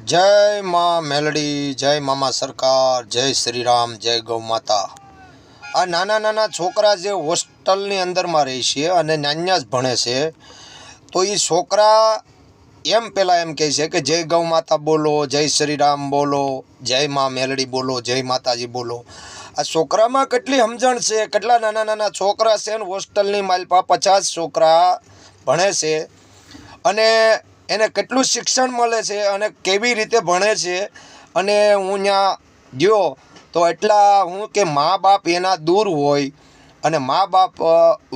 જય માં મેલડી, જય મામા સરકાર, જય શ્રી રામ, જય ગૌ માતા। આ નાના નાના છોકરા જે હોસ્ટેલની અંદરમાં રહે છે અને નાન્યા જ ભણે છે, તો એ છોકરા પહેલાં એમ કહે છે કે જય ગૌ માતા બોલો, જય શ્રી રામ બોલો, જય માં મેલડી બોલો, જય માતાજી બોલો। આ છોકરામાં કેટલી સમજણ છે, કેટલા નાના નાના છોકરા છે ને હોસ્ટેલની માલપા 50 છોકરા ભણે છે અને એને કેટલું શિક્ષણ મળે છે અને કેવી રીતે ભણે છે। અને હું ત્યાં ગયો તો એટલા હું કે મા બાપ એના દૂર હોય અને મા બાપ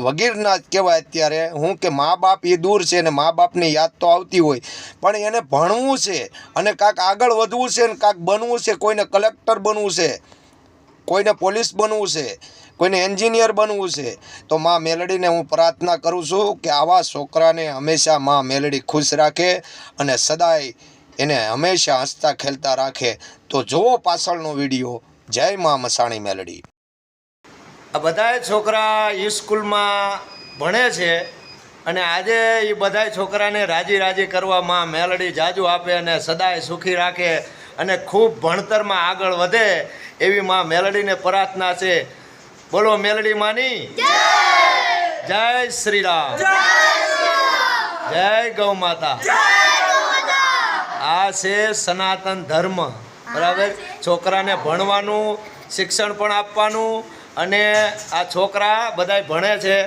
વગેરેના જ કહેવાય। અત્યારે હું કે મા બાપ એ દૂર છે ને મા બાપની યાદ તો આવતી હોય, પણ એને ભણવું છે અને કાંઈક આગળ વધવું છે ને કાંઈક બનવું છે। કોઈને કલેક્ટર બનવું છે, કોઈને પોલીસ બનવું છે, કોઈને એન્જિનિયર બનવું છે। તો માં મેલડીને હું પ્રાર્થના કરું છું કે આવા છોકરાને હંમેશા માં મેલડી ખુશ રાખે અને સદાય એને હંમેશા હસતા ખેલતા રાખે। તો જુઓ પાછળનો વિડીયો। જય માં મસાણી મેલડી। આ બધા છોકરા સ્કૂલમાં ભણે છે અને આજે એ બધા છોકરાને રાજી રાજી કરવા માં મેલડી જાજુ આપે અને સદાય સુખી રાખે અને ખૂબ ભણતરમાં આગળ વધે એવી માં મેલડીને પ્રાર્થના છે। બોલો મેલડી માની જય શ્રી રામ, જય ગૌ માતા। આ છે સનાતન ધર્મ, બરાબર। છોકરાને ભણવાનું, શિક્ષણ પણ આપવાનું અને આ છોકરા બધાય ભણે છે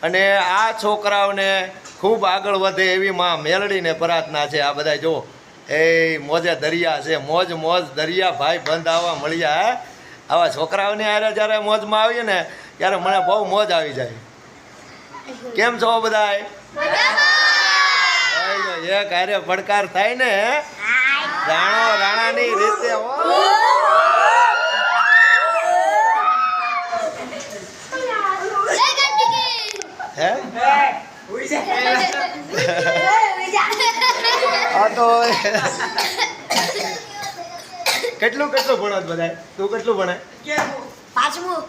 અને આ છોકરાઓને ખૂબ આગળ વધે એવી માં મેલડીને પ્રાર્થના છે। આ બધા જો એ મોજે દરિયા છે, મોજ મોજ દરિયા ભાઈ બંધ આવવા મળ્યા। આવા છોકરાઓની હારે જ્યારે મોજમાં આવીએ ને ત્યારે મને બહુ મોજ આવી જાય। કેમ છો બધાય? એક હારે પડકાર થાય ને રાણો રાણાની રીતે તો કેટલું ભણો બધા? તું કેટલું ભણે? પાંચમું,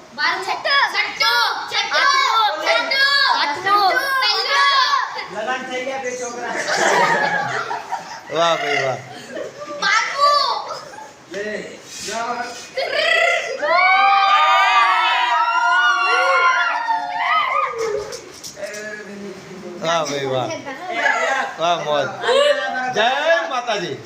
વાહ ભાઈ વાહ। વાહ ભાઈ વાહ, વાહ મોજ। જય માતાજી।